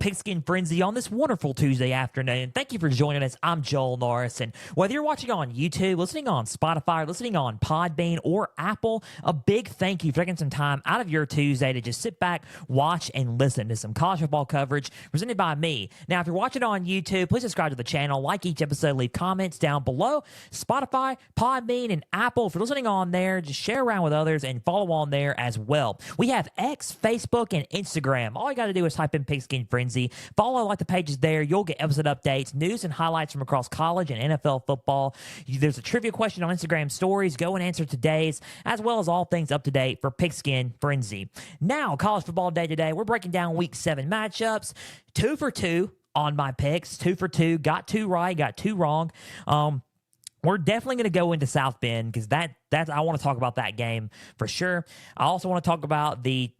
Pigskin Frenzy on this wonderful Tuesday afternoon. Thank you for joining us. I'm Joel Norris, and whether you're watching on YouTube, listening on Spotify, listening on Podbean, or Apple, a big thank you for taking some time out of your Tuesday to just sit back, watch, and listen to some college football coverage presented by me. Now, if you're watching on YouTube, please subscribe to the channel, like each episode, leave comments down below. Spotify, Podbean, and Apple, if you're listening on there, just share around with others and follow on there as well. We have X, Facebook, and Instagram. All you got to do is type in Pigskin Frenzy. Follow, like the pages there. You'll get episode updates, news, and highlights from across college and NFL football. There's a trivia question on Instagram stories. Go and answer today's, as well as all things up to date for Pigskin Frenzy. Now, college football day today. We're breaking down Week 7 matchups. 2 for 2 on my picks. 2 for 2. Got 2 right, got 2 wrong. We're definitely going to go into South Bend because that's I want to talk about that game for sure. I also want to talk about the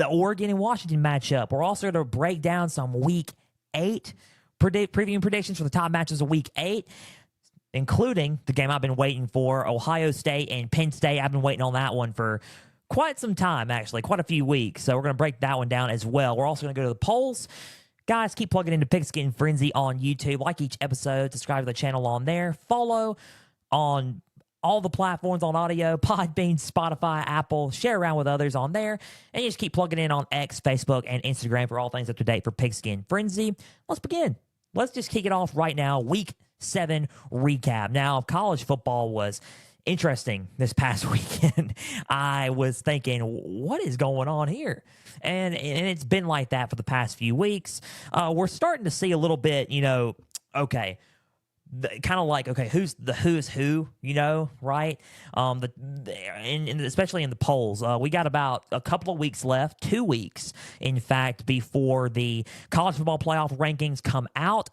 Oregon and Washington matchup. We're also going to break down some Week 8 previewing predictions for the top matches of Week 8, including the game I've been waiting for, Ohio State and Penn State. I've been waiting on that one for quite some time, actually, quite a few weeks. So we're going to break that one down as well. We're also going to go to the polls. Guys, keep plugging into Pigskin Frenzy on YouTube. Like each episode, subscribe to the channel on there. Follow on all the platforms on audio, Podbean, Spotify, Apple. Share around with others on there. And you just keep plugging in on X, Facebook, and Instagram for all things up to date for Pigskin Frenzy. Let's begin. Let's just kick it off right now. Week 7 recap. Now, college football was interesting this past weekend. I was thinking, what is going on here? And it's been like that for the past few weeks. We're starting to see a little bit, okay, kind of like, okay, who's who, right? And especially in the polls, we got about a couple of weeks left, 2 weeks, in fact, before the college football playoff rankings come out.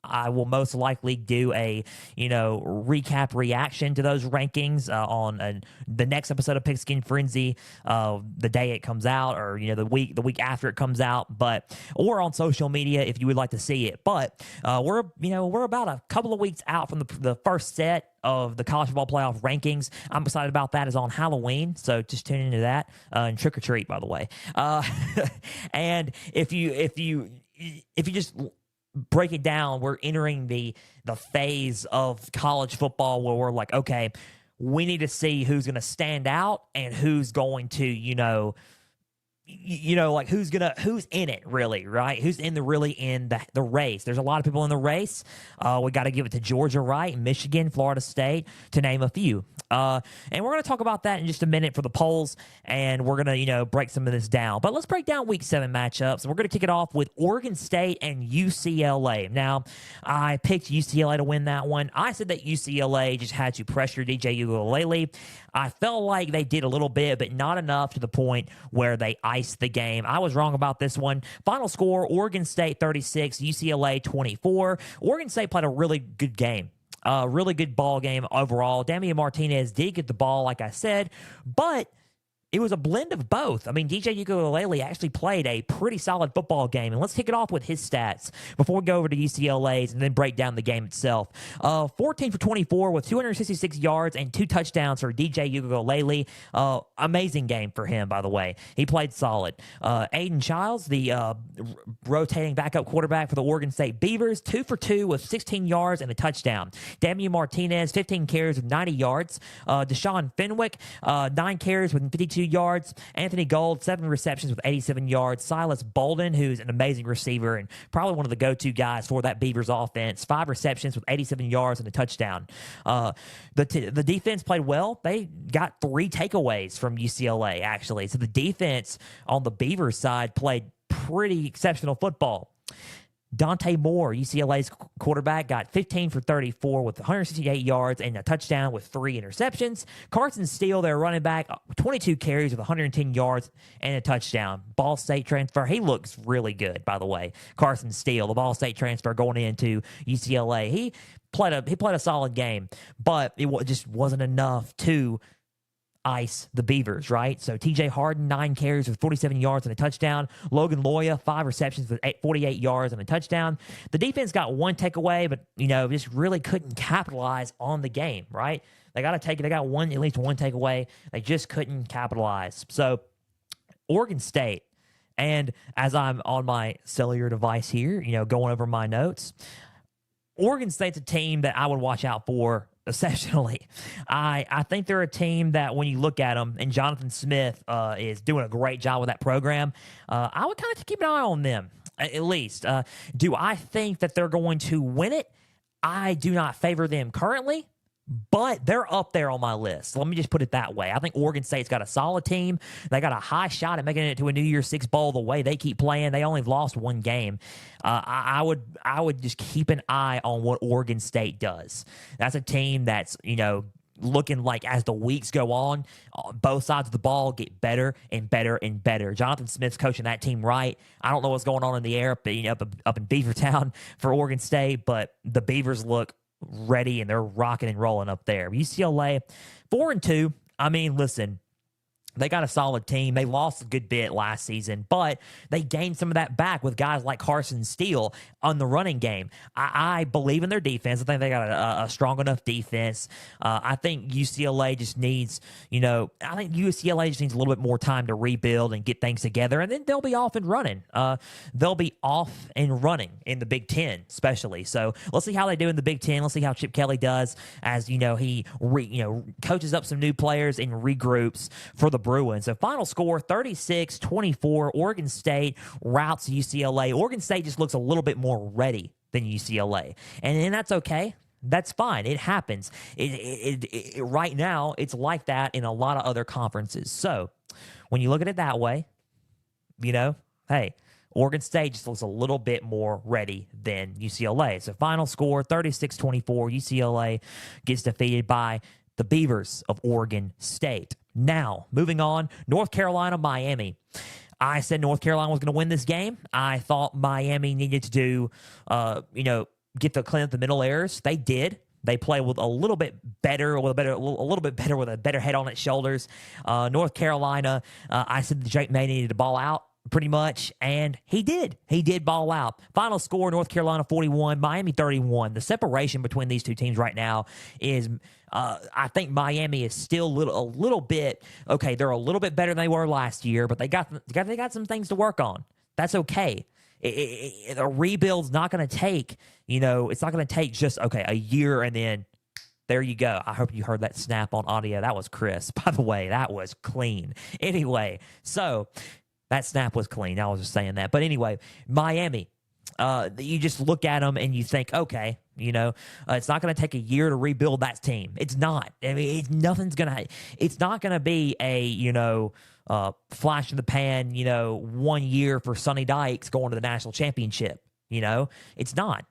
I will most likely do a, recap reaction to those rankings on the next episode of Pigskin Frenzy, the day it comes out, or the week after it comes out, or on social media if you would like to see it. But we're about a couple of weeks out from the first set of the college football playoff rankings. I'm excited about that. It's on Halloween, so just tune into that and trick or treat, by the way. And if you just break it down, we're entering the phase of college football where we're like, okay, we need to see who's going to stand out and who's going to, like who's in it really, right? Who's in the race. There's a lot of people in the race. We got to give it to Georgia, right? Michigan, Florida State, to name a few. And we're going to talk about that in just a minute for the polls, and we're going to, break some of this down. But let's break down Week 7 matchups, and we're going to kick it off with Oregon State and UCLA. Now, I picked UCLA to win that one. I said that UCLA just had to pressure DJ Uiagalelei. I felt like they did a little bit, but not enough to the point where they iced the game. I was wrong about this one. Final score, Oregon State 36, UCLA 24. Oregon State played a really good game. Really good ball game overall. Damian Martinez did get the ball, like I said, but it was a blend of both. I mean, DJ Uiagalelei actually played a pretty solid football game. And let's kick it off with his stats before we go over to UCLA's and then break down the game itself. 14 for 24 with 266 yards and 2 touchdowns for DJ Uiagalelei. Amazing game for him, by the way. He played solid. Aiden Childs, the rotating backup quarterback for the Oregon State Beavers, 2 for 2 with 16 yards and a touchdown. Damian Martinez, 15 carries with 90 yards. Deshaun Fenwick, 9 carries with 52 yards. Anthony Gold, 7 receptions with 87 yards. Silas Bolden, who's an amazing receiver and probably one of the go-to guys for that Beavers offense, 5 receptions with 87 yards and a touchdown. The defense played well. They got 3 takeaways from UCLA, actually. So the defense on the Beavers side played pretty exceptional football. Dante Moore, UCLA's quarterback, got 15 for 34 with 168 yards and a touchdown with 3 interceptions. Carson Steele, their running back, 22 carries with 110 yards and a touchdown. Ball State transfer. He looks really good, by the way. Carson Steele, the Ball State transfer going into UCLA. He played a solid game, but it just wasn't enough to ice the Beavers, right? So TJ Harden, 9 carries with 47 yards and a touchdown. Logan Loya, 5 receptions with 48 yards and a touchdown. The defense got 1 takeaway, but, just really couldn't capitalize on the game, right? They got to take it. They got at least one takeaway. They just couldn't capitalize. So Oregon State, And as I'm on my cellular device here, going over my notes, Oregon State's a team that I would watch out for exceptionally. I think they're a team that when you look at them, and Jonathan Smith is doing a great job with that program, I would kind of keep an eye on them, at least. Do I think that they're going to win it? I do not favor them currently, but they're up there on my list. Let me just put it that way. I think Oregon State's got a solid team. They got a high shot at making it to a New Year's Six bowl the way they keep playing. They only lost one game. I would just keep an eye on what Oregon State does. That's a team that's, looking like as the weeks go on, both sides of the ball get better and better and better. Jonathan Smith's coaching that team right. I don't know what's going on in the air up in Beavertown for Oregon State, but the Beavers look ready and they're rocking and rolling up there. UCLA 4-2. I mean, listen, they got a solid team. They lost a good bit last season, but they gained some of that back with guys like Carson Steele on the running game. I believe in their defense. I think they got a strong enough defense. I think UCLA just needs, a little bit more time to rebuild and get things together, and then they'll be off and running. They'll be off and running in the Big Ten, especially. So let's see how they do in the Big Ten. Let's see how Chip Kelly does as, he coaches up some new players and regroups for the Bruins. So final score 36-24. Oregon State routs UCLA. Oregon State just looks a little bit more ready than UCLA, and that's okay. That's fine. It happens. Right now, it's like that in a lot of other conferences. So when you look at it that way, hey, Oregon State just looks a little bit more ready than UCLA. So final score 36-24. UCLA gets defeated by the Beavers of Oregon State. Now, moving on, North Carolina, Miami. I said North Carolina was going to win this game. I thought Miami needed to do, clean up the middle errors. They did. They play with a little bit better, with a better head on its shoulders. North Carolina, I said that Drake May needed to ball out pretty much, and he did. He did ball out. Final score, North Carolina 41, Miami 31. The separation between these two teams right now is, I think Miami is still a little bit, okay, they're a little bit better than they were last year, but they got some things to work on. That's okay. A rebuild's not going to take, it's not going to take just, a year and then there you go. I hope you heard that snap on audio. That was crisp. By the way, that was clean. Anyway, so that snap was clean. I was just saying that. But anyway, Miami, you just look at them and you think, okay, it's not going to take a year to rebuild that team. It's not. I mean, it's not going to be a, flash in the pan, 1 year for Sonny Dykes going to the national championship. It's not.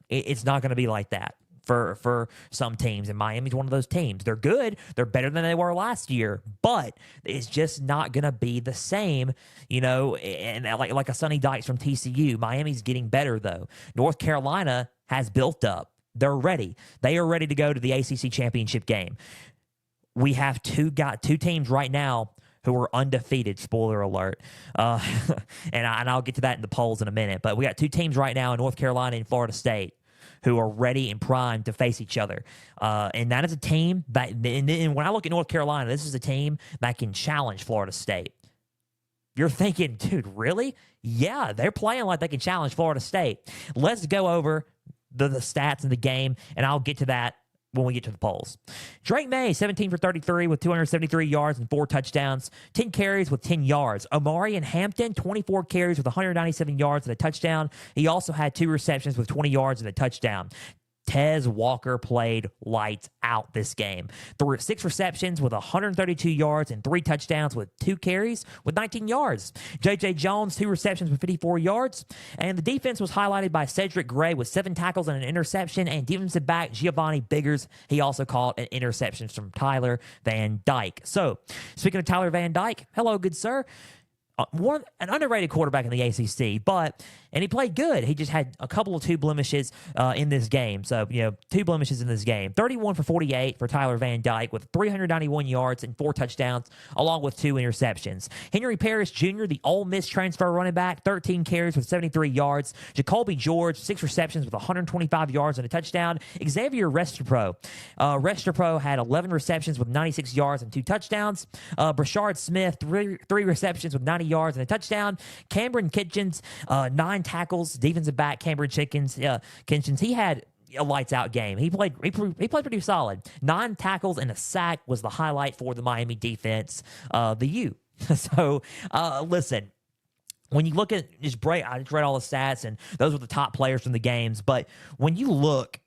It's not going to be like that for some teams, and Miami's one of those teams. They're good. They're better than they were last year, but it's just not going to be the same, and like a Sonny Dykes from TCU. Miami's getting better, though. North Carolina has built up. They're ready. They are ready to go to the ACC championship game. We have two teams right now who are undefeated, spoiler alert. And I'll get to that in the polls in a minute. But we got two teams right now in North Carolina and Florida State who are ready and primed to face each other. And that is a team that, and when I look at North Carolina, this is a team that can challenge Florida State. You're thinking, dude, really? Yeah, they're playing like they can challenge Florida State. Let's go over the stats in the game, and I'll get to that when we get to the polls. Drake May, 17 for 33 with 273 yards and 4 touchdowns, 10 carries with 10 yards. Omari and Hampton, 24 carries with 197 yards and a touchdown. He also had 2 receptions with 20 yards and a touchdown. Tez Walker played lights out this game. 6 receptions with 132 yards and 3 touchdowns with 2 carries with 19 yards. J.J. Jones, 2 receptions with 54 yards. And the defense was highlighted by Cedric Gray with 7 tackles and an interception. And defensive back Giovanni Biggers, he also caught an interception from Tyler Van Dyke. So, speaking of Tyler Van Dyke, hello, good sir. An underrated quarterback in the ACC, and he played good. He just had a couple of 2 blemishes in this game. So, 2 blemishes in this game. 31 for 48 for Tyler Van Dyke with 391 yards and 4 touchdowns, along with 2 interceptions. Henry Parrish Jr., the Ole Miss transfer running back, 13 carries with 73 yards. Jacoby George, 6 receptions with 125 yards and a touchdown. Xavier Restrepo had 11 receptions with 96 yards and 2 touchdowns. Brashard Smith, 3 receptions with 98 yards and a touchdown. Cameron Kitchens, 9 tackles, defensive back Cameron Kitchens. He had a lights out game. He played pretty solid. 9 tackles and a sack was the highlight for the Miami defense. The U. So listen. When you look at I just read all the stats, and those were the top players from the games. But when you look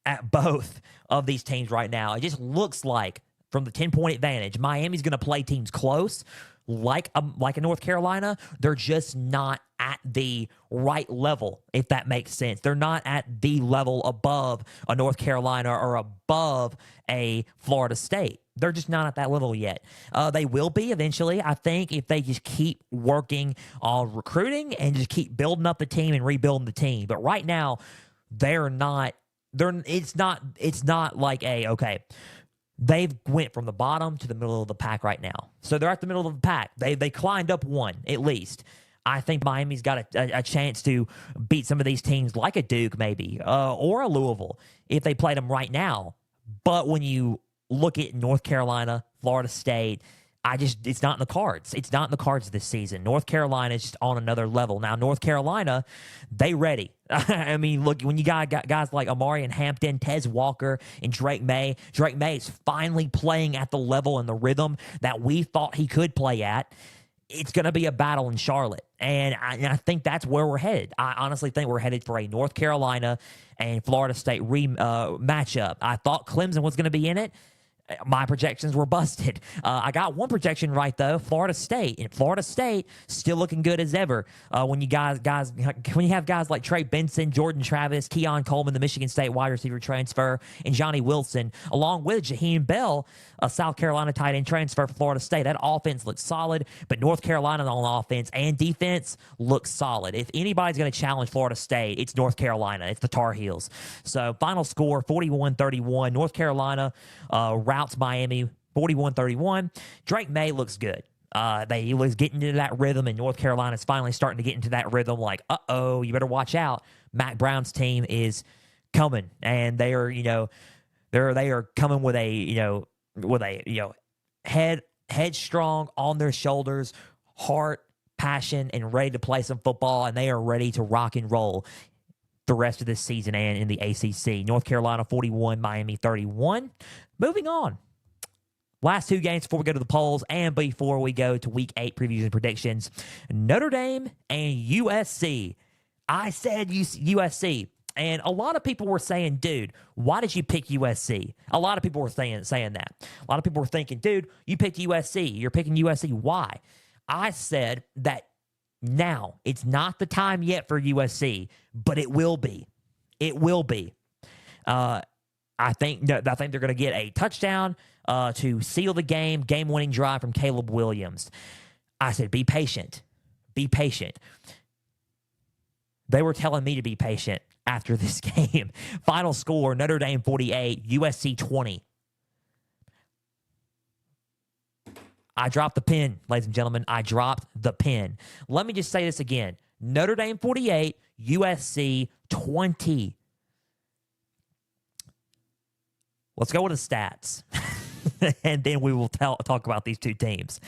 at both of these teams right now, it just looks like, from the 10-point advantage, Miami's going to play teams close, like a North Carolina. They're just not at the right level, if that makes sense. They're not at the level above a North Carolina or above a Florida State. They're just not at that level yet. They will be eventually, I think, if they just keep working on recruiting and just keep building up the team and rebuilding the team. But right now, they're not. It's not like okay. They've went from the bottom to the middle of the pack right now. So they're at the middle of the pack. They climbed up one at least. I think Miami's got a chance to beat some of these teams, like a Duke maybe, or a Louisville, if they played them right now. But when you look at North Carolina, Florida State, it's not in the cards. It's not in the cards this season. North Carolina is just on another level. Now, North Carolina, they ready. I mean, look, when you got guys like Amarian Hampton, Tez Walker, and Drake May is finally playing at the level and the rhythm that we thought he could play at. It's going to be a battle in Charlotte. And I think that's where we're headed. I honestly think we're headed for a North Carolina and Florida State matchup. I thought Clemson was going to be in it. My projections were busted. I got one projection right, though, Florida State. And Florida State still looking good as ever. When you have guys like Trey Benson, Jordan Travis, Keon Coleman, the Michigan State wide receiver transfer, and Johnny Wilson, along with Jaheim Bell, a South Carolina tight end transfer for Florida State. That offense looks solid, but North Carolina on offense and defense looks solid. If anybody's going to challenge Florida State, it's North Carolina. It's the Tar Heels. So final score, 41-31. North Carolina routes Miami 41-31. Drake May looks good. He was getting into that rhythm, and North Carolina's finally starting to get into that rhythm. Like, you better watch out. Mac Brown's team is coming, and they are coming with a headstrong on their shoulders, heart, passion, and ready to play some football, and they are ready to rock and roll the rest of this season and in the ACC. North Carolina 41, Miami 31. Moving on. Last 2 games before we go to the polls and before we go to Week 8 previews and predictions. Notre Dame and USC. I said USC. And a lot of people were saying, dude, why did you pick USC? A lot of people were saying that. A lot of people were thinking, dude, you picked USC. You're picking USC. Why? I said that now it's not the time yet for USC, but it will be. It will be. I think they're going to get a touchdown to seal the game-winning drive from Caleb Williams. I said, be patient. Be patient. They were telling me to be patient after this game. Final score, Notre Dame 48, USC 20. I dropped the pen, ladies and gentlemen. I dropped the pen. Let me just say this again. Notre Dame 48, USC 20. Let's go with the stats, and then we will talk about these two teams.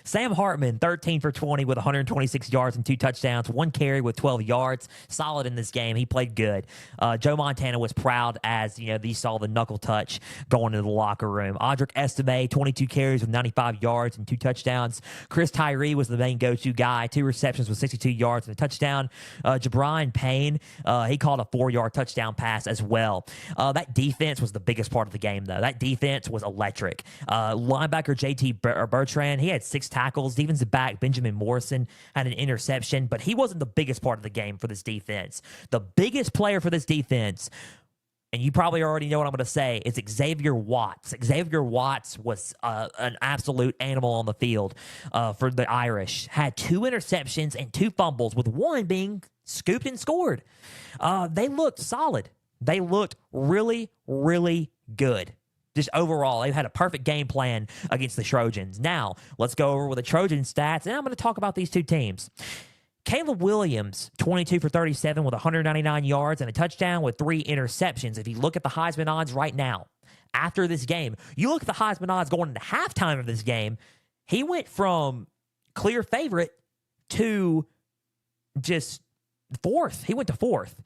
Sam Hartman, 13 for 20 with 126 yards and 2 touchdowns, 1 carry with 12 yards. Solid in this game. He played good. Joe Montana was proud as, he saw the knuckle touch going into the locker room. Audric Estime, 22 carries with 95 yards and 2 touchdowns. Chris Tyree was the main go-to guy, 2 receptions with 62 yards and a touchdown. Jabron Payne, he called a 4-yard touchdown pass as well. That defense was the biggest part of the game, though. That defense was electric. Linebacker J.T. Bertrand, he had 6 tackles. Defensive back Benjamin Morrison had an interception, but he wasn't the biggest part of the game for this defense. The biggest player for this defense, and you probably already know what I'm going to say, is Xavier Watts. Xavier Watts was an absolute animal on the field for the Irish. Had 2 interceptions and 2 fumbles, with 1 being scooped and scored. They looked solid. They looked really, really good. Just overall, they've had a perfect game plan against the Trojans. Now, let's go over with the Trojan stats, and I'm going to talk about these two teams. Caleb Williams, 22 for 37 with 199 yards and a touchdown with 3 interceptions. If you look at the Heisman odds right now, after this game, you look at the Heisman odds going into halftime of this game, he went from clear favorite to just fourth. He went to fourth.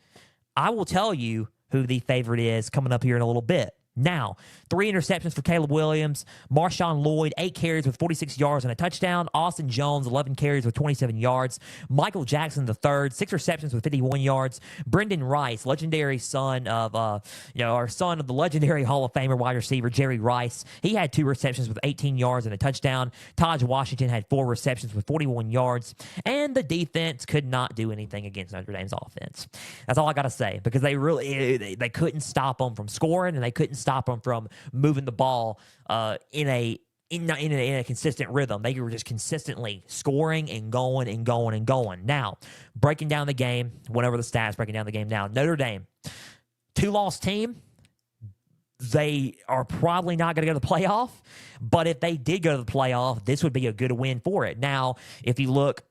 I will tell you who the favorite is coming up here in a little bit. Now, 3 interceptions for Caleb Williams. Marshawn Lloyd, 8 carries with 46 yards and a touchdown. Austin Jones, 11 carries with 27 yards. Michael Jackson III, 6 receptions with 51 yards. Brendan Rice, legendary son of, our son of the legendary Hall of Famer wide receiver Jerry Rice. He had 2 receptions with 18 yards and a touchdown. Taj Washington had 4 receptions with 41 yards. And the defense could not do anything against Notre Dame's offense. That's all I got to say, because they couldn't stop them from scoring, and they couldn't stop them from moving the ball in a consistent rhythm. They were just consistently scoring and going and going and going. Now, breaking down the game, went over the stats, breaking down the game now. Notre Dame, 2-loss team. They are probably not going to go to the playoff, but if they did go to the playoff, this would be a good win for it. Now, if you look,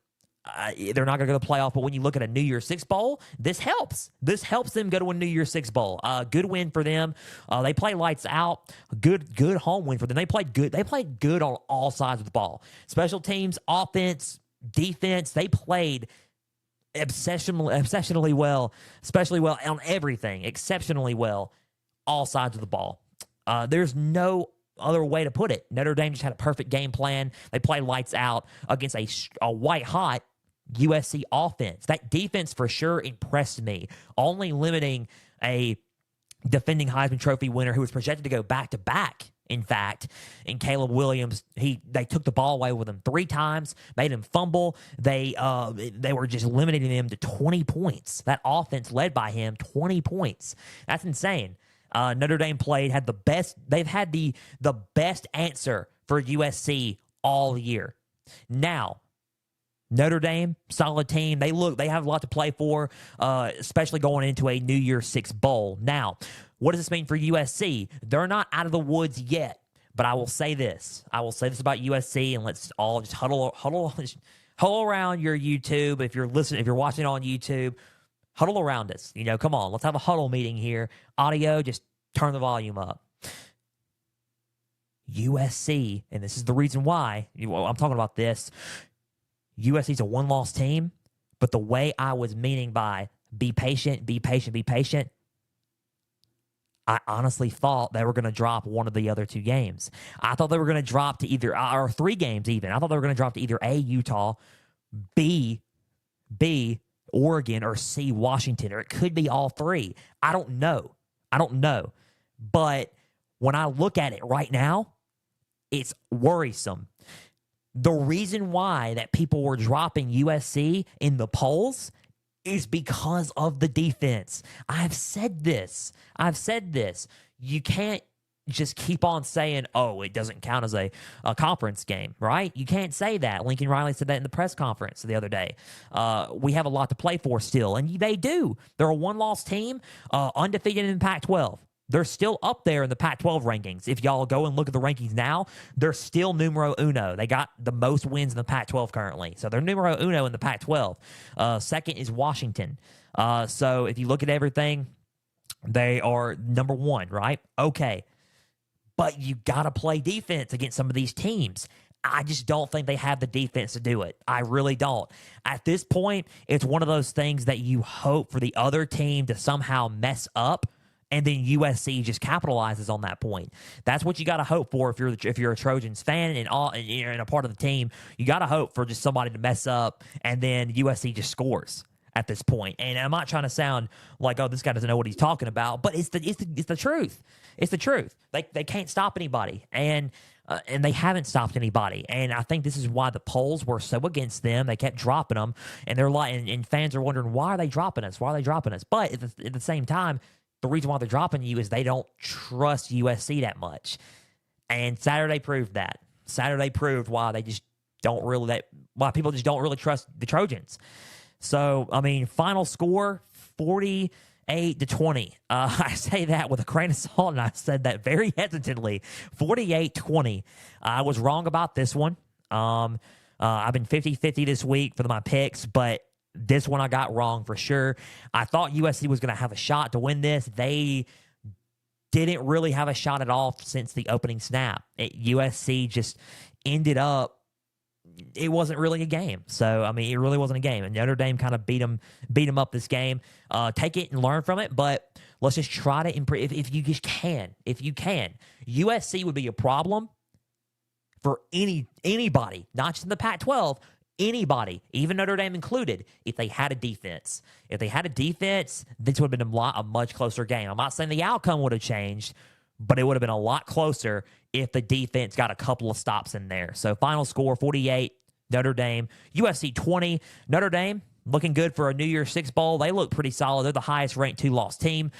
they're not going to go to the playoff, but when you look at a New Year's Six bowl, this helps. This helps them go to a New Year's Six bowl. Good win for them. They play lights out. Good home win for them. They played good. They played good on all sides of the ball. Special teams, offense, defense. They played exceptionally well, especially well on everything. Exceptionally well, all sides of the ball. There's no other way to put it. Notre Dame just had a perfect game plan. They played lights out against a white-hot USC offense. That defense for sure impressed me, only limiting a defending Heisman Trophy winner who was projected to go back-to-back, in fact, and Caleb Williams. They took the ball away with him 3 times, made him fumble. They were just limiting him to 20 points. That offense led by him, 20 points. That's insane. Notre Dame had the best. They've had the best answer for USC all year. Now, Notre Dame, solid team. They have a lot to play for, especially going into a New Year's Six bowl. Now, what does this mean for USC? They're not out of the woods yet, but I will say this. I will say this about USC, and let's all just huddle around your YouTube. If you're watching on YouTube, huddle around us. Come on, let's have a huddle meeting here. Audio, just turn the volume up. USC, and this is the reason why I'm talking about this. USC's a 1-loss team, but the way I was meaning by be patient, I honestly thought they were going to drop one of the other 2 games. I thought they were going to drop to either, or 3 games even. I thought they were going to drop to either A, Utah, B, Oregon, or C, Washington, or it could be all 3. I don't know. But when I look at it right now, it's worrisome. The reason why that people were dropping USC in the polls is because of the defense. I've said this. You can't just keep on saying, oh, it doesn't count as a conference game, right? You can't say that. Lincoln Riley said that in the press conference the other day. We have a lot to play for still, and they do. They're a 1-loss team, undefeated in Pac-12. They're still up there in the Pac-12 rankings. If y'all go and look at the rankings now, they're still numero uno. They got the most wins in the Pac-12 currently. So they're numero uno in the Pac-12. Second is Washington. So if you look at everything, they are number 1, right? Okay. But you got to play defense against some of these teams. I just don't think they have the defense to do it. I really don't. At this point, it's one of those things that you hope for the other team to somehow mess up, and then USC just capitalizes on that point. That's what you got to hope for if you're a Trojans fan and you're a part of the team. You got to hope for just somebody to mess up, and then USC just scores at this point. And I'm not trying to sound like, oh, this guy doesn't know what he's talking about, but it's the truth. It's the truth. They can't stop anybody, and they haven't stopped anybody. And I think this is why the polls were so against them. They kept dropping them, and they're like, and fans are wondering, why are they dropping us? But at the same time, the reason why they're dropping you is they don't trust USC that much. And Saturday proved that. Saturday proved why they just don't really why people just don't really trust the Trojans. So, I mean, final score 48-20. I say that with a grain of salt, and I said that very hesitantly. 48-20. I was wrong about this one. I've been 50-50 this week for my picks, but this one I got wrong for sure. I thought USC was going to have a shot to win this. They didn't really have a shot at all since the opening snap. USC just ended up it wasn't really a game. So, I mean, it really wasn't a game. And Notre Dame kind of beat them up this game. Take it and learn from it, but let's just try to improve. If you just can. If you can. USC would be a problem for anybody, not just in the Pac-12, anybody, even Notre Dame included, if they had a defense. If they had a defense, this would have been a much closer game. I'm not saying the outcome would have changed, but it would have been a lot closer if the defense got a couple of stops in there. So final score, 48, Notre Dame. USC 20. Notre Dame looking good for a New Year's Six bowl. They look pretty solid. They're the highest-ranked 2-loss team.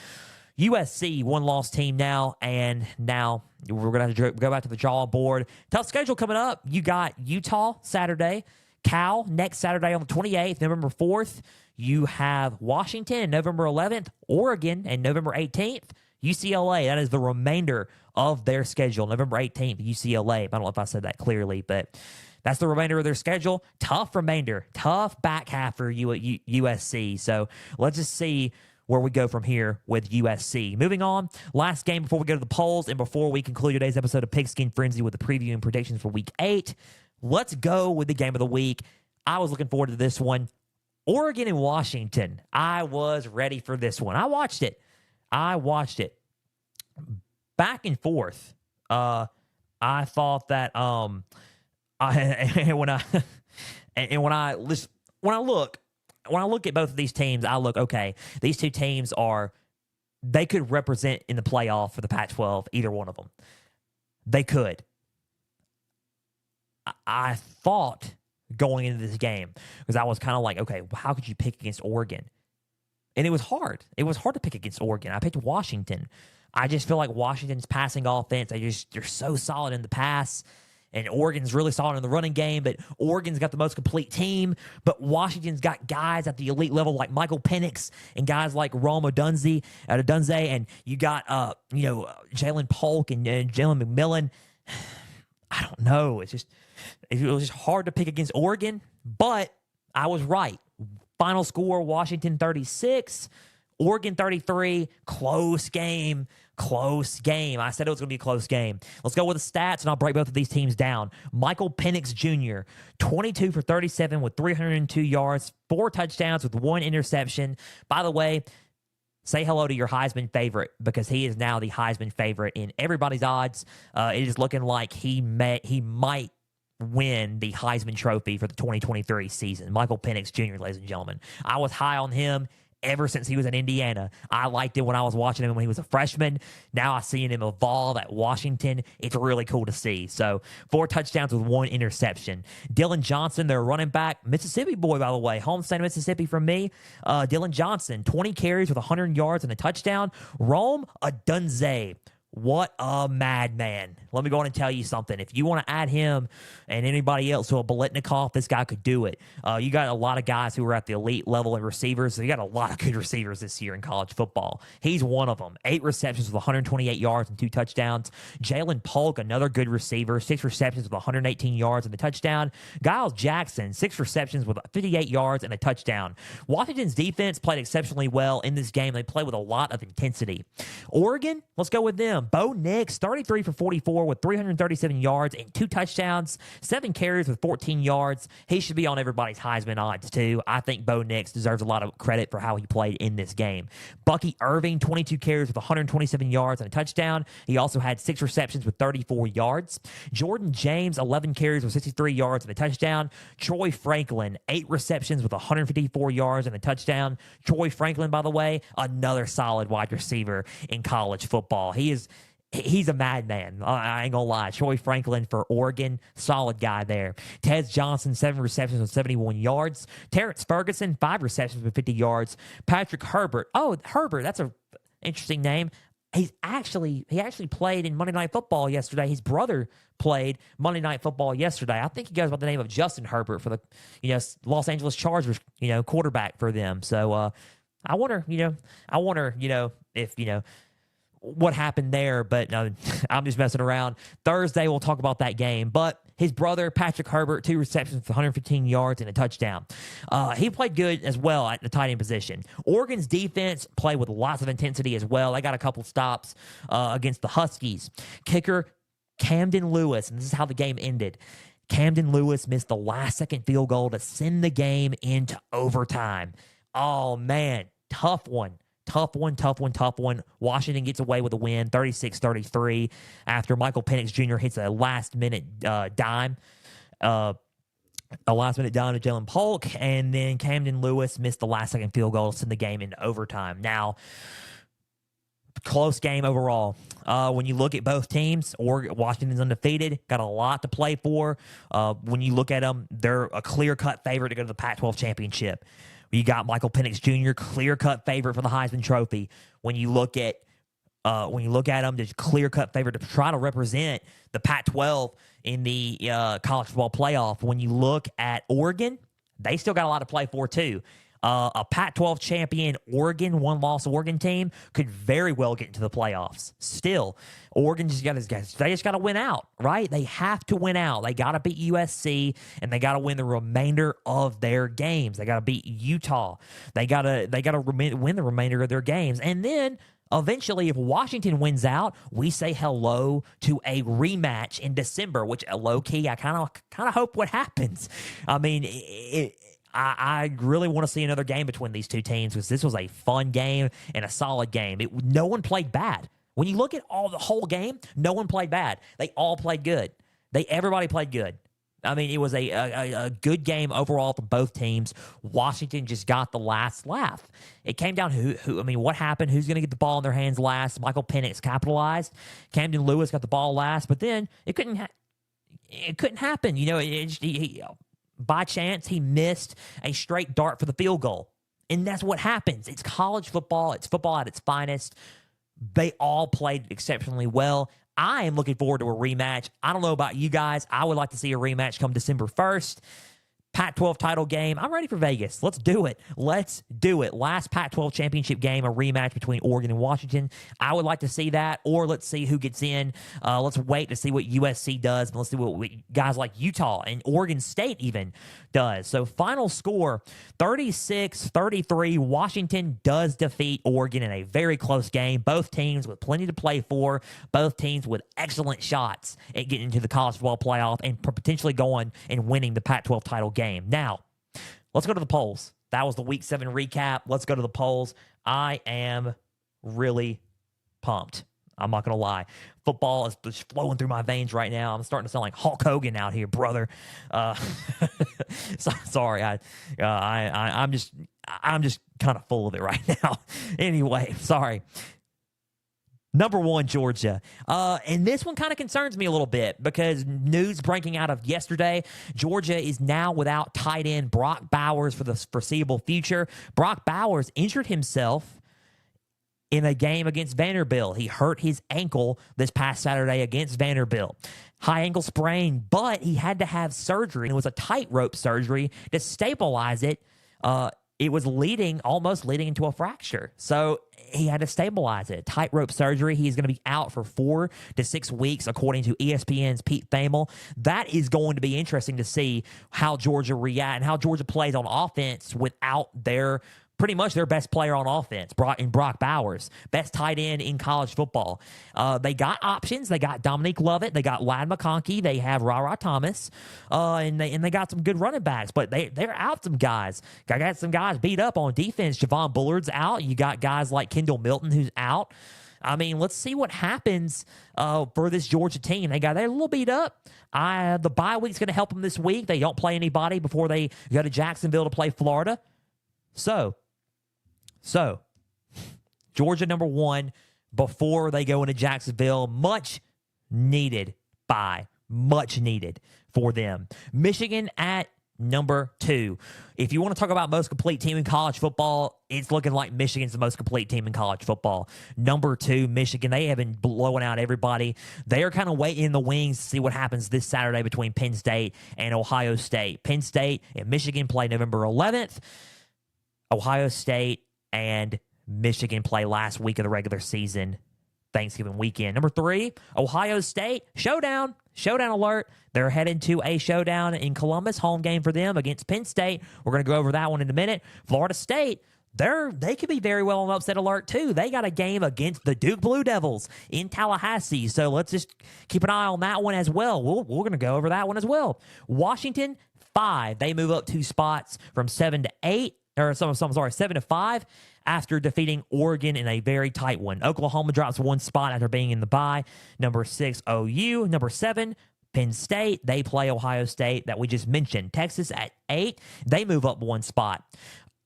USC, 1-loss team now, and now we're going to go back to the drawing board. Tough schedule coming up. You got Utah Saturday, Cal next Saturday on the 28th, November 4th. You have Washington November 11th, Oregon and November 18th, UCLA. That is the remainder of their schedule. November 18th, UCLA. I don't know if I said that clearly, but that's the remainder of their schedule. Tough remainder. Tough back half for USC. So let's just see where we go from here with USC. Moving on, last game before we go to the polls and before we conclude today's episode of Pigskin Frenzy with the preview and predictions for Week 8, let's go with the game of the week. I was looking forward to this one. Oregon and Washington. I was ready for this one. I watched it. Back and forth. I thought that when I look at both of these teams, I look, okay, these two teams they could represent in the playoff for the Pac-12, either one of them. They could. I thought going into this game, because I was kind of like, okay, how could you pick against Oregon? And it was hard. It was hard to pick against Oregon. I picked Washington. I just feel like Washington's passing offense, they're so solid in the pass. And Oregon's really solid in the running game, but Oregon's got the most complete team. But Washington's got guys at the elite level like Michael Penix and guys like Rome Odunze, and you got Jalen Polk and Jalen McMillan. I don't know. It was just hard to pick against Oregon, but I was right. Final score: Washington 36, Oregon 33. Close game. I said it was going to be a close game. Let's go with the stats, and I'll break both of these teams down. Michael Penix Jr., 22 for 37 with 302 yards, 4 touchdowns with 1 interception. By the way, say hello to your Heisman favorite, because he is now the Heisman favorite in everybody's odds. It is looking like he might win the Heisman Trophy for the 2023 season. Michael Penix Jr., ladies and gentlemen. I was high on him ever since he was in Indiana. I liked it when I was watching him when he was a freshman. Now I see him evolve at Washington. It's really cool to see. So 4 touchdowns with 1 interception. Dylan Johnson, their running back, Mississippi boy, by the way, home state of Mississippi from me. Dylan Johnson, 20 carries with 100 yards and a touchdown. Rome Odunze. What a madman. Let me go on and tell you something. If you want to add him and anybody else to a Biletnikoff, this guy could do it. You got a lot of guys who are at the elite level in receivers. So you got a lot of good receivers this year in college football. He's one of them. 8 receptions with 128 yards and 2 touchdowns. Jalen Polk, another good receiver. 6 receptions with 118 yards and a touchdown. Giles Jackson, 6 receptions with 58 yards and a touchdown. Washington's defense played exceptionally well in this game. They played with a lot of intensity. Oregon, let's go with them. Bo Nix, 33 for 44 with 337 yards and 2 touchdowns, 7 carries with 14 yards. He should be on everybody's Heisman odds, too. I think Bo Nix deserves a lot of credit for how he played in this game. Bucky Irving, 22 carries with 127 yards and a touchdown. He also had 6 receptions with 34 yards. Jordan James, 11 carries with 63 yards and a touchdown. Troy Franklin, 8 receptions with 154 yards and a touchdown. Troy Franklin, by the way, another solid wide receiver in college football. He's a madman. I ain't gonna lie. Troy Franklin for Oregon, solid guy there. Tez Johnson, 7 receptions with 71 yards. Terrence Ferguson, 5 receptions with 50 yards. Patrick Herbert. Oh, Herbert, that's a interesting name. He actually played in Monday Night Football yesterday. His brother played Monday Night Football yesterday. I think he goes by the name of Justin Herbert for the Los Angeles Chargers, quarterback for them. So I wonder if what happened there, but no, I'm just messing around. Thursday, we'll talk about that game. But his brother, Patrick Herbert, 2 receptions for 115 yards and a touchdown. He played good as well at the tight end position. Oregon's defense played with lots of intensity as well. They got a couple stops against the Huskies. Kicker, Camden Lewis, and this is how the game ended. Camden Lewis missed the last-second field goal to send the game into overtime. Oh, man, tough one. Tough one. Washington gets away with a win, 36-33, after Michael Penix Jr. hits a last-minute dime. A last-minute dime to Jalen Polk, and then Camden Lewis missed the last-second field goal to send the game into overtime. Now, close game overall. When you look at both teams, Washington's undefeated, got a lot to play for. When you look at them, they're a clear-cut favorite to go to the Pac-12 championship. You got Michael Penix Jr., clear-cut favorite for the Heisman Trophy. When you look at them, there's clear-cut favorite to try to represent the Pac-12 in the college football playoff. When you look at Oregon, they still got a lot to play for too. A Pac-12 champion Oregon, one-loss Oregon team could very well get into the playoffs. Still, Oregon just got to win out, right? They have to win out. They got to beat USC, and they got to win the remainder of their games. They got to beat Utah. They got to win the remainder of their games, and then eventually, if Washington wins out, we say hello to a rematch in December, which low-key I kind of hope what happens. I mean, I really want to see another game between these two teams because this was a fun game and a solid game. No one played bad. When you look at the whole game, no one played bad. They all played good. Everybody played good. I mean, it was a good game overall for both teams. Washington just got the last laugh. It came down what happened? Who's going to get the ball in their hands last? Michael Penix capitalized. Camden Lewis got the ball last, but then it couldn't happen. By chance, he missed a straight dart for the field goal. And that's what happens. It's college football. It's football at its finest. They all played exceptionally well. I am looking forward to a rematch. I don't know about you guys. I would like to see a rematch come December 1st. Pac-12 title game. I'm ready for Vegas. Let's do it. Last Pac-12 championship game, a rematch between Oregon and Washington. I would like to see that, or let's see who gets in. Let's wait to see what USC does, and let's see what guys like Utah and Oregon State even does. So final score, 36-33. Washington does defeat Oregon in a very close game. Both teams with plenty to play for. Both teams with excellent shots at getting into the college football playoff and potentially going and winning the Pac-12 title game. Now, let's go to the polls. That was the Week 7 recap. Let's go to the polls. I am really pumped. I'm not going to lie. Football is just flowing through my veins right now. I'm starting to sound like Hulk Hogan out here, brother. Sorry. I'm just kind of full of it right now. Anyway, sorry. Number 1, Georgia. And this one kind of concerns me a little bit because news breaking out of yesterday, Georgia is now without tight end Brock Bowers for the foreseeable future. Brock Bowers injured himself in a game against Vanderbilt. He hurt his ankle this past Saturday against Vanderbilt. High ankle sprain, but he had to have surgery. It was a tightrope surgery to stabilize it. It was almost leading into a fracture. So he had to stabilize it. Tightrope surgery. He's going to be out for 4 to 6 weeks, according to ESPN's Pete Thamel. That is going to be interesting to see how Georgia react and how Georgia plays on offense without pretty much their best player on offense, Brock Bowers, best tight end in college football. They got options. They got Dominique Lovett. They got Ladd McConkey. They have Ra Thomas, and they got some good running backs. But they're out some guys. I got some guys beat up on defense. Javon Bullard's out. You got guys like Kendall Milton who's out. I mean, let's see what happens for this Georgia team. They're a little beat up. The bye week's going to help them this week. They don't play anybody before they go to Jacksonville to play Florida. So, Georgia number 1 before they go into Jacksonville. Much needed for them. Michigan at number 2. If you want to talk about most complete team in college football, it's looking like Michigan's the most complete team in college football. Number 2, Michigan. They have been blowing out everybody. They are kind of waiting in the wings to see what happens this Saturday between Penn State and Ohio State. Penn State and Michigan play November 11th. Ohio State and Michigan play last week of the regular season, Thanksgiving weekend. Number 3, Ohio State, showdown alert. They're headed to a showdown in Columbus, home game for them against Penn State. We're going to go over that one in a minute. Florida State, They could be very well on upset alert too. They got a game against the Duke Blue Devils in Tallahassee, so let's just keep an eye on that one as well. We're going to go over that one as well. Washington 5, they move up 2 spots from 7 to 8, or 7 to 5 after defeating Oregon in a very tight one. Oklahoma drops 1 spot after being in the bye. Number 6 OU, number 7 Penn State, they play Ohio State that we just mentioned. Texas at 8, they move up 1 spot.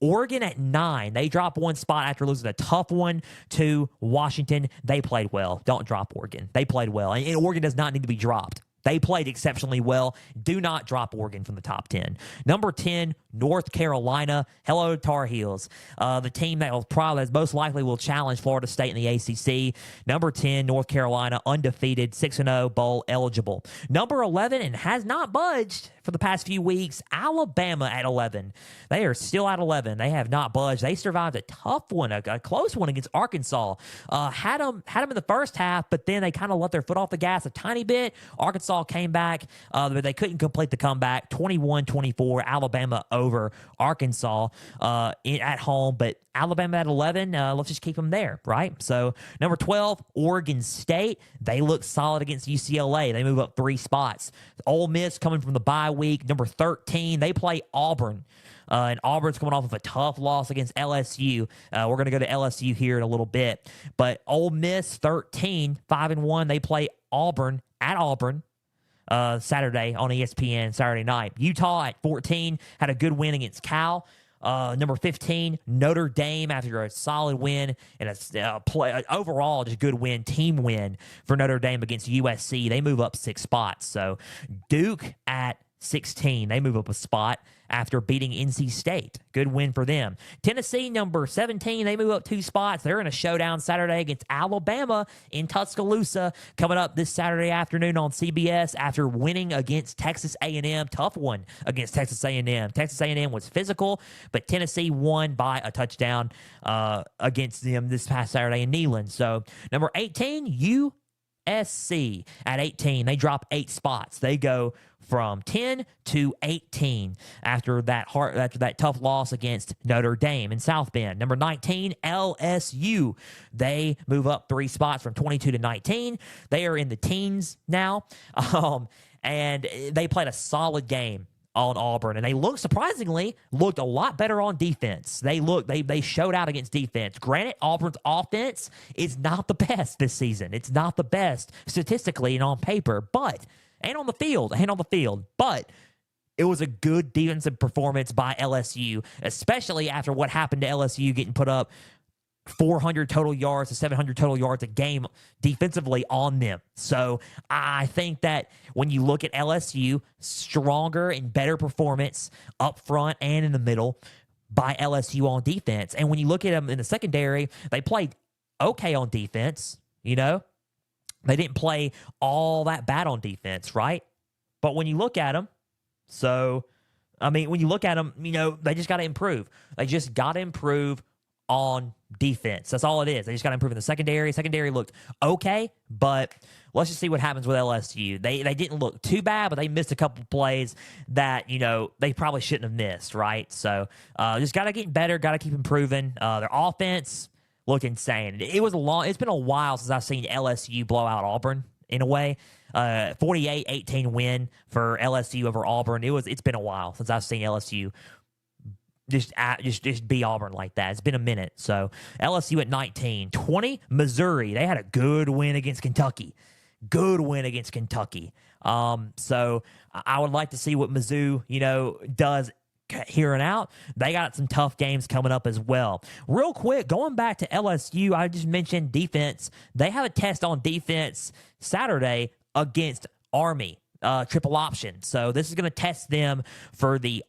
Oregon at 9, they drop 1 spot after losing a tough one to Washington. They played well. Don't drop Oregon. They played well. And Oregon does not need to be dropped. They played exceptionally well. Do not drop Oregon from the top 10. Number 10, North Carolina. Hello, Tar Heels. The team that most likely will challenge Florida State in the ACC. Number 10, North Carolina, undefeated, 6-0, bowl eligible. Number 11, and has not budged for the past few weeks, Alabama at 11. They are still at 11. They have not budged. They survived a tough one, a close one against Arkansas. Had them in the first half, but then they kind of let their foot off the gas a tiny bit. Arkansas came back, but they couldn't complete the comeback. 21-24, Alabama over Arkansas at home, but Alabama at 11, let's just keep them there, right? So number 12, Oregon State. They look solid against UCLA. They move up 3 spots. Ole Miss coming from the bye week. Number 13, they play Auburn. And Auburn's coming off of a tough loss against LSU. We're going to go to LSU here in a little bit. But Ole Miss, 13, 5-1. They play Auburn at Auburn. Saturday on ESPN, Saturday night. Utah at 14 had a good win against Cal. Number 15, Notre Dame, after a solid win and overall just good win, team win for Notre Dame against USC. They move up 6 spots. So Duke at 16, they move up a spot after beating NC State. Good win for them. Tennessee, number 17, they move up 2 spots. They're in a showdown Saturday against Alabama in Tuscaloosa, coming up this Saturday afternoon on CBS after winning against Texas A&M. Tough one against Texas A&M. Texas A&M was physical, but Tennessee won by a touchdown against them this past Saturday in Neyland. So number 18, USC at 18. They drop 8 spots. They go from 10 to 18 after that tough loss against Notre Dame in South Bend. Number 19, LSU. They move up 3 spots from 22 to 19. They are in the teens now, and they played a solid game on Auburn, and they surprisingly looked a lot better on defense. They showed out against defense. Granted, Auburn's offense is not the best this season. It's not the best statistically and on paper, and on the field. But it was a good defensive performance by LSU, especially after what happened to LSU getting put up 400 total yards to 700 total yards a game defensively on them. So I think that when you look at LSU, stronger and better performance up front and in the middle by LSU on defense. And when you look at them in the secondary, they played okay on defense, They didn't play all that bad on defense, right? But when you look at them, they just got to improve. They just got to improve on defense. That's all it is. They just got to improve in the secondary. Secondary looked okay, but let's just see what happens with LSU. They didn't look too bad, but they missed a couple plays that, they probably shouldn't have missed, right? So just got to get better, got to keep improving. Their offense look insane. It's been a while since I've seen LSU blow out Auburn in a way. 48-18 win for LSU over Auburn. It's been a while since I've seen LSU just be Auburn like that. It's been a minute. So LSU at 19. 20, Missouri. They had a good win against Kentucky. So I would like to see what Mizzou, does here and out. They got some tough games coming up as well. Real quick, going back to LSU, I just mentioned defense. They have a test on defense Saturday against Army, triple option. So this is going to test them for the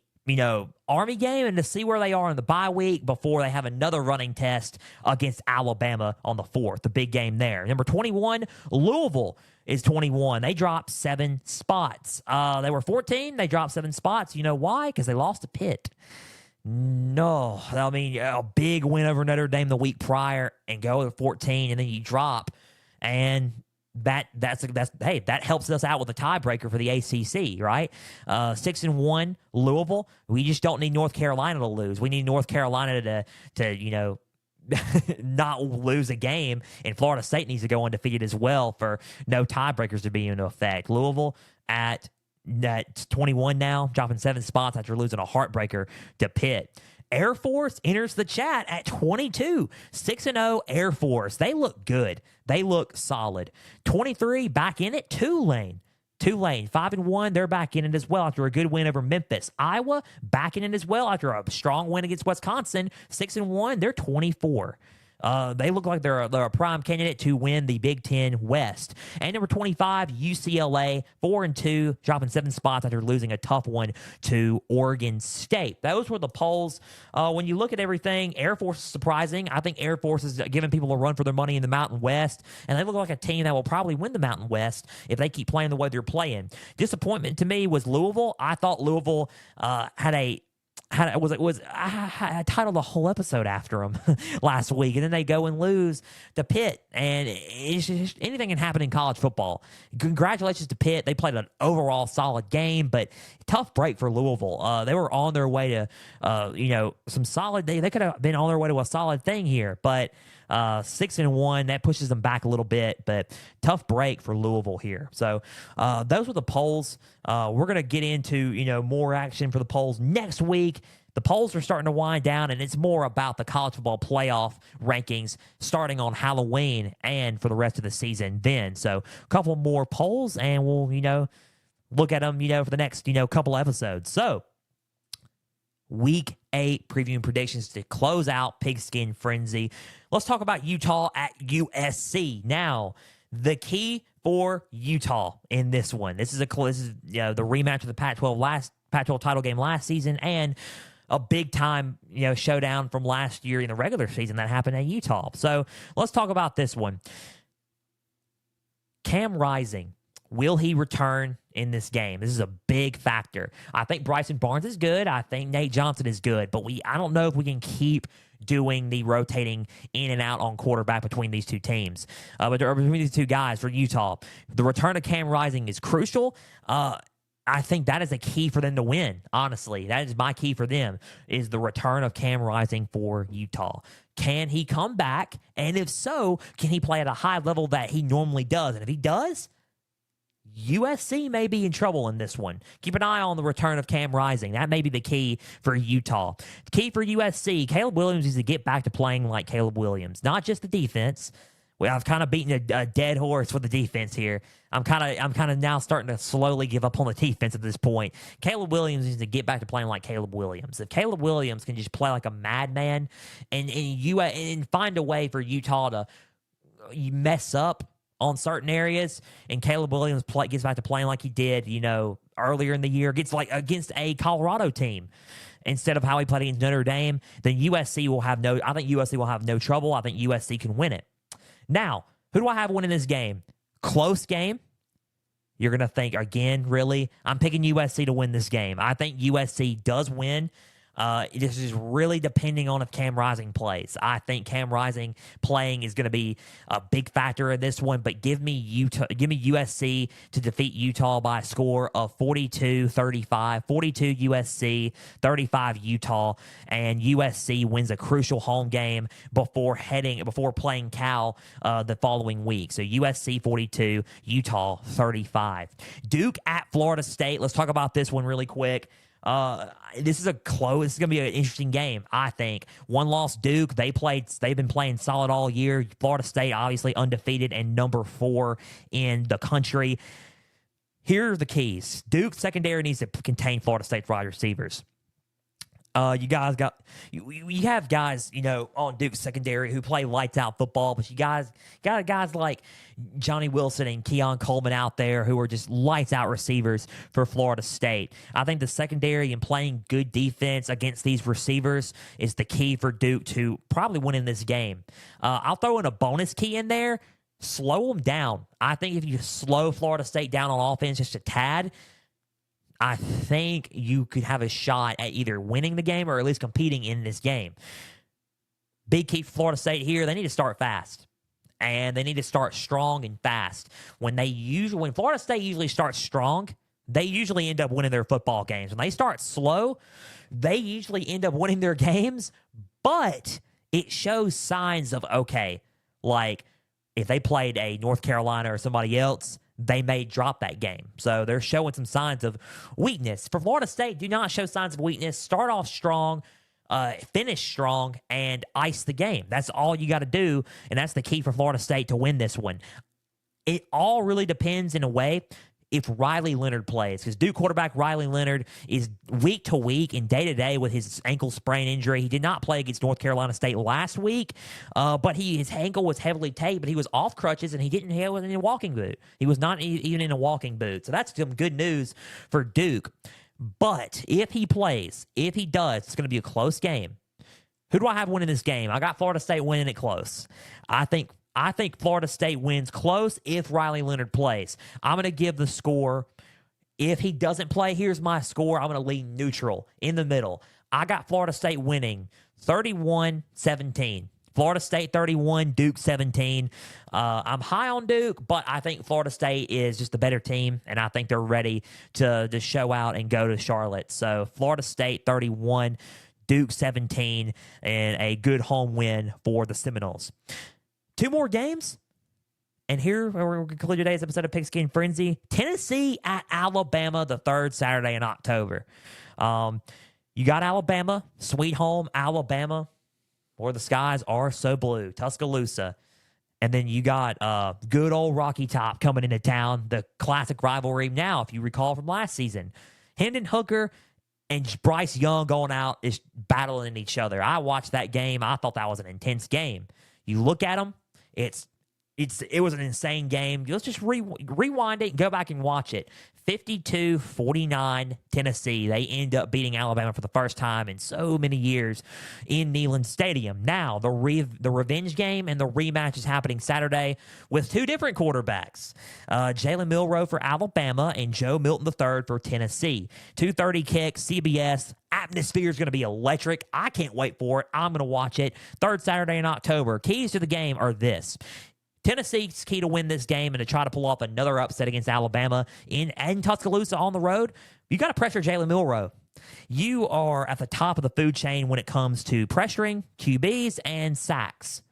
Army game and to see where they are in the bye week before they have another running test against Alabama on the 4th, the big game there. Number 21, Louisville is 21. They dropped 7 spots. They were 14. They dropped 7 spots. You know why? Because they lost to Pitt. No. A big win over Notre Dame the week prior and go to 14, and then you drop. And that helps us out with a tiebreaker for the ACC, right? 6-1 Louisville. We just don't need North Carolina to lose. We need North Carolina to not lose a game, and Florida State needs to go undefeated as well for no tiebreakers to be into effect. Louisville at 21 now, dropping 7 spots after losing a heartbreaker to Pitt. Air Force enters the chat at 22. 6-0 Air Force. They look good. They look solid. 23 back in it. Tulane 5-1. They're back in it as well after a good win over Memphis. Iowa back in it as well after a strong win against Wisconsin. 6-1. They're 24. They look like they're a prime candidate to win the Big Ten West. And number 25, UCLA, 4-2, dropping 7 spots after losing a tough one to Oregon State. Those were the polls. When you look at everything, Air Force is surprising. I think Air Force is giving people a run for their money in the Mountain West, and they look like a team that will probably win the Mountain West if they keep playing the way they're playing. Disappointment to me was Louisville. I thought Louisville I titled a whole episode after them last week, and then they go and lose to Pitt, and it's just, anything can happen in college football. Congratulations to Pitt. They played an overall solid game, but tough break for Louisville. They were on their way to, some solid. They could have been on their way to a solid thing here, but 6-1, that pushes them back a little bit, but tough break for Louisville here. So those were the polls. We're going to get into, more action for the polls next week. The polls are starting to wind down, and it's more about the college football playoff rankings starting on Halloween and for the rest of the season then. So a couple more polls, and we'll, look at them, for the next, couple episodes. So Week 8 previewing predictions to close out Pigskin Frenzy. Let's talk about Utah at USC. Now, the key for Utah in this one. This is the rematch of the Pac-12 title game last season, and a big time showdown from last year in the regular season that happened at Utah. So let's talk about this one. Cam Rising. Will he return in this game? This is a big factor. I think Bryson Barnes is good. I think Nate Johnson is good. But I don't know if we can keep doing the rotating in and out on quarterback between these two teams. But between these two guys for Utah, the return of Cam Rising is crucial. I think that is a key for them to win, honestly. That is my key for them, is the return of Cam Rising for Utah. Can he come back? And if so, can he play at a high level that he normally does? And if he does, USC may be in trouble in this one. Keep an eye on the return of Cam Rising. That may be the key for Utah. The key for USC, Caleb Williams needs to get back to playing like Caleb Williams. Not just the defense. Well, I've kind of beaten a dead horse with the defense here. I'm kind of now starting to slowly give up on the defense at this point. Caleb Williams needs to get back to playing like Caleb Williams. If Caleb Williams can just play like a madman and find a way for Utah to mess up on certain areas, and Caleb Williams gets back to playing like he did, earlier in the year, gets like against a Colorado team instead of how he played against Notre Dame, then USC will have I think USC will have no trouble. I think USC can win it. Now, who do I have winning this game? Close game. You're going to think, again, really? I'm picking USC to win this game. I think USC does win. This is really depending on if Cam Rising plays. I think Cam Rising playing is going to be a big factor in this one, but give me USC to defeat Utah by a score of 42-35, 42 USC, 35 Utah, and USC wins a crucial home game before playing Cal the following week. So USC 42, Utah 35. Duke at Florida State. Let's talk about this one really quick. This is going to be an interesting game, I think. One loss Duke. They've been playing solid all year. Florida State, obviously undefeated and number 4 in the country. Here are the keys. Duke secondary needs to contain Florida State's wide receivers. You have guys, on Duke's secondary who play lights out football, but you got guys like Johnny Wilson and Keon Coleman out there who are just lights out receivers for Florida State. I think the secondary and playing good defense against these receivers is the key for Duke to probably winning this game. I'll throw in a bonus key in there. Slow them down. I think if you slow Florida State down on offense just a tad, I think you could have a shot at either winning the game or at least competing in this game. Big key for Florida State here. They need to start fast. and they need to start strong and fast. When Florida State usually starts strong, they usually end up winning their football games. When they start slow, they usually end up winning their games, but it shows signs of, okay, like if they played a North Carolina or somebody else, they may drop that game. So they're showing some signs of weakness. For Florida State, do not show signs of weakness. Start off strong, finish strong, and ice the game. That's all you got to do, and that's the key for Florida State to win this one. It all really depends in a way if Riley Leonard plays, because Duke quarterback Riley Leonard is week to week and day to day with his ankle sprain injury. He did not play against North Carolina State last week, but his ankle was heavily taped, but he was off crutches and he was in a walking boot. He was not even in a walking boot. So that's some good news for Duke. But if he plays, if he does, it's going to be a close game. Who do I have winning this game? I got Florida State winning it close. I think Florida State wins close if Riley Leonard plays. I'm going to give the score. If he doesn't play, here's my score. I'm going to lean neutral in the middle. I got Florida State winning 31-17. Florida State 31, Duke 17. I'm high on Duke, but I think Florida State is just a better team, and I think they're ready to show out and go to Charlotte. So Florida State 31, Duke 17, and a good home win for the Seminoles. 2 more games, and here we're going to conclude today's episode of Pigskin Frenzy. Tennessee at Alabama, the third Saturday in October. You got Alabama, sweet home Alabama, where the skies are so blue, Tuscaloosa. And then you got good old Rocky Top coming into town, the classic rivalry now, if you recall from last season. Hendon Hooker and Bryce Young going out is battling each other. I watched that game. I thought that was an intense game. You look at them, it was an insane game. Let's just rewind it and go back and watch it. 52-49 Tennessee. They end up beating Alabama for the first time in so many years in Neyland Stadium. Now, the revenge game and the rematch is happening Saturday with 2 different quarterbacks. Jalen Milroe for Alabama and Joe Milton III for Tennessee. 2:30 kick, CBS. Atmosphere is going to be electric. I can't wait for it. I'm going to watch it. Third Saturday in October. Keys to the game are this. Tennessee's key to win this game and to try to pull off another upset against Alabama in Tuscaloosa on the road, you got to pressure Jalen Milroe. You are at the top of the food chain when it comes to pressuring QBs and sacks.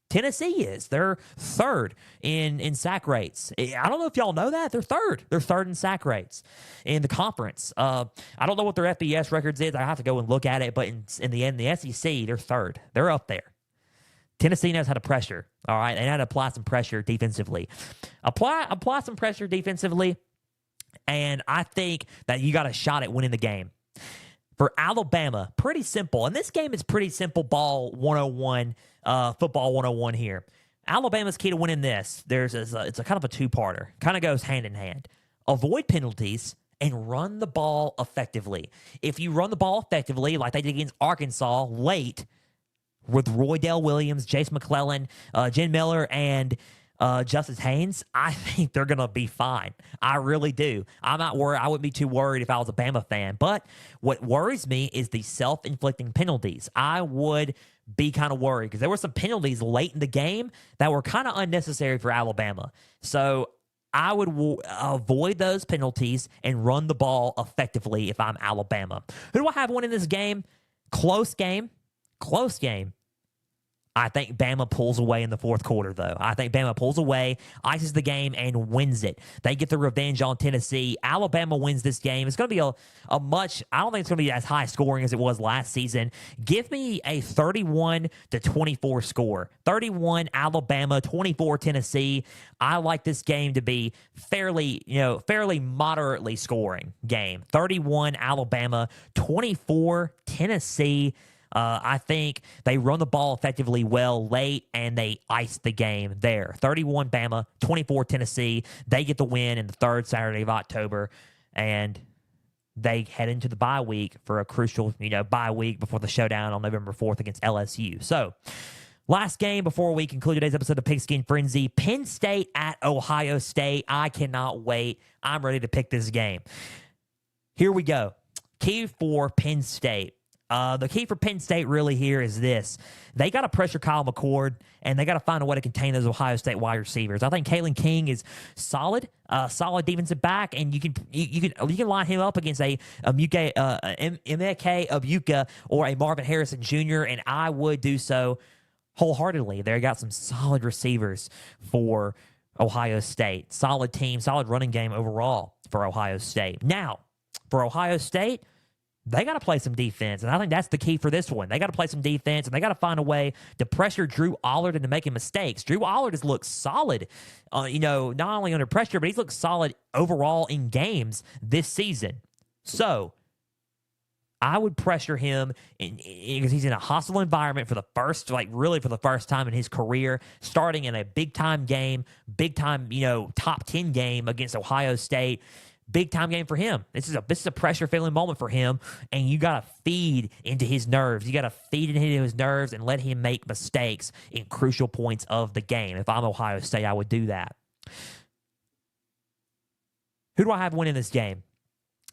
Tennessee is. They're third in sack rates. I don't know if y'all know that. They're third. They're third in sack rates in the conference. I don't know what their FBS records is. I have to go and look at it. But in the SEC, they're third. They're up there. Tennessee knows how to pressure, all right? They know how to apply some pressure defensively. Apply some pressure defensively, and I think that you got a shot at winning the game. For Alabama, pretty simple. And this game is pretty simple ball 101, football 101 here. Alabama's key to winning this, it's a kind of a two-parter. Kind of goes hand in hand. Avoid penalties and run the ball effectively. If you run the ball effectively, like they did against Arkansas late, with Roydell Williams, Jace McClellan, Jen Miller, and Justice Haynes, I think they're going to be fine. I really do. I'm not worried. I wouldn't be too worried if I was a Bama fan. But what worries me is the self-inflicting penalties. I would be kind of worried because there were some penalties late in the game that were kind of unnecessary for Alabama. So I would avoid those penalties and run the ball effectively if I'm Alabama. Who do I have winning this game? Close game. Close game. I think Bama pulls away in the fourth quarter, though. I think Bama pulls away, ices the game, and wins it. They get the revenge on Tennessee. Alabama wins this game. It's going to be I don't think it's going to be as high scoring as it was last season. Give me a 31-24 score. 31 Alabama, 24 Tennessee. I like this game to be fairly moderately scoring game. 31 Alabama, 24 Tennessee. I think they run the ball effectively well late, and they ice the game there. 31 Bama, 24 Tennessee. They get the win in the third Saturday of October, and they head into the bye week for a crucial, bye week before the showdown on November 4th against LSU. So, last game before we conclude today's episode of Pigskin Frenzy, Penn State at Ohio State. I cannot wait. I'm ready to pick this game. Here we go. Key for Penn State. The key for Penn State really here is this. They got to pressure Kyle McCord, and they got to find a way to contain those Ohio State wide receivers. I think Kalen King is solid defensive back, and you can line him up against a Emeka Ibuka or a Marvin Harrison Jr., and I would do so wholeheartedly. They got some solid receivers for Ohio State. Solid team, solid running game overall for Ohio State. Now, for Ohio State, they got to play some defense, and I think that's the key for this one. They got to play some defense, and they got to find a way to pressure Drew Allard into making mistakes. Drew Allard has looked solid, not only under pressure, but he's looked solid overall in games this season. So I would pressure him because he's in a hostile environment for the first time in his career, starting in a big-time game, top 10 game against Ohio State. Big time game for him. This is a pressure filling moment for him, and you got to feed into his nerves. You got to feed into his nerves and let him make mistakes in crucial points of the game. If I'm Ohio State, I would do that. Who do I have winning this game?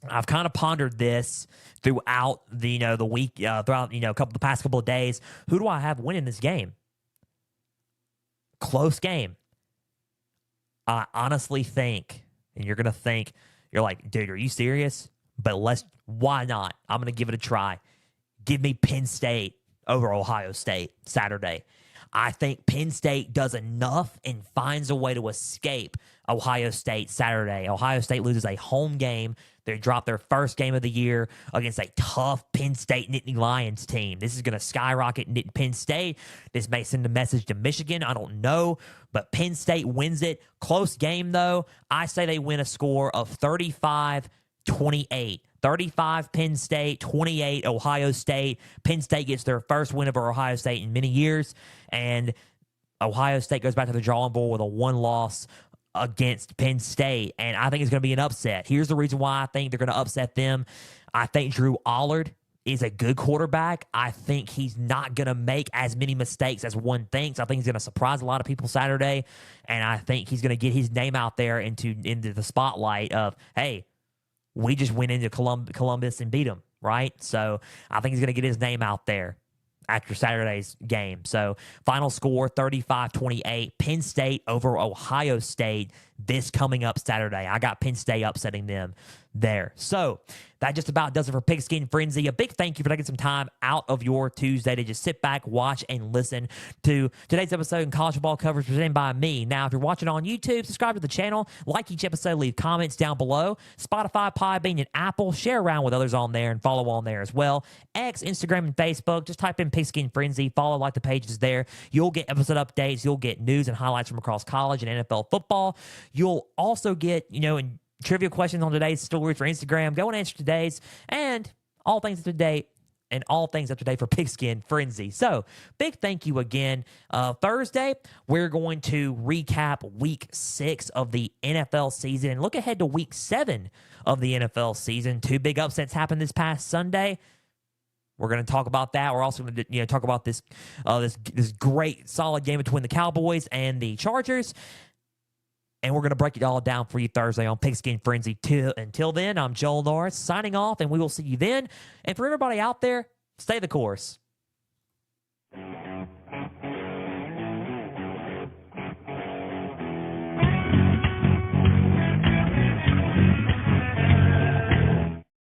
I've kind of pondered this throughout the week, the past couple of days. Who do I have winning this game? Close game. I honestly think, and you're gonna think. You're like, dude, are you serious? But why not? I'm going to give it a try. Give me Penn State over Ohio State Saturday. I think Penn State does enough and finds a way to escape Ohio State Saturday. Ohio State loses a home game. They drop their first game of the year against a tough Penn State Nittany Lions team. This is going to skyrocket Penn State. This may send a message to Michigan. I don't know. But Penn State wins it. Close game, though. I say they win a score of 35-28. 35 Penn State, 28 Ohio State. Penn State gets their first win over Ohio State in many years. And Ohio State goes back to the drawing board with a one loss against Penn State, and I think it's going to be an upset. Here's the reason why I think they're going to upset them. I think Drew Allard is a good quarterback. I think he's not going to make as many mistakes as one thinks. I think he's going to surprise a lot of people Saturday, and I think he's going to get his name out there into the spotlight of, hey, we just went into Columbus and beat them, right? So I think he's going to get his name out there after Saturday's game. So final score, 35-28. Penn State over Ohio State this coming up Saturday. I got Penn State upsetting them there. So that just about does it for Pigskin Frenzy. A big thank you for taking some time out of your Tuesday to just sit back, watch, and listen to today's episode in college football coverage presented by me. Now, if you're watching on YouTube, subscribe to the channel, like each episode, leave comments down below. Spotify, Podbean, and Apple. Share around with others on there and follow on there as well. X, Instagram, and Facebook. Just type in Pigskin Frenzy. Follow, like the pages there. You'll get episode updates. You'll get news and highlights from across college and NFL football. You'll also get, and trivia questions on today's stories for Instagram. Go and answer today's and all things up to date for Pigskin Frenzy. So, big thank you again. Thursday, we're going to recap week 6 of the NFL season and look ahead to week 7 of the NFL season. 2 big upsets happened this past Sunday. We're going to talk about that. We're also going to talk about this great solid game between the Cowboys and the Chargers. And we're going to break it all down for you Thursday on Pigskin Frenzy. Until then, I'm Joel Norris signing off, and we will see you then. And for everybody out there, stay the course.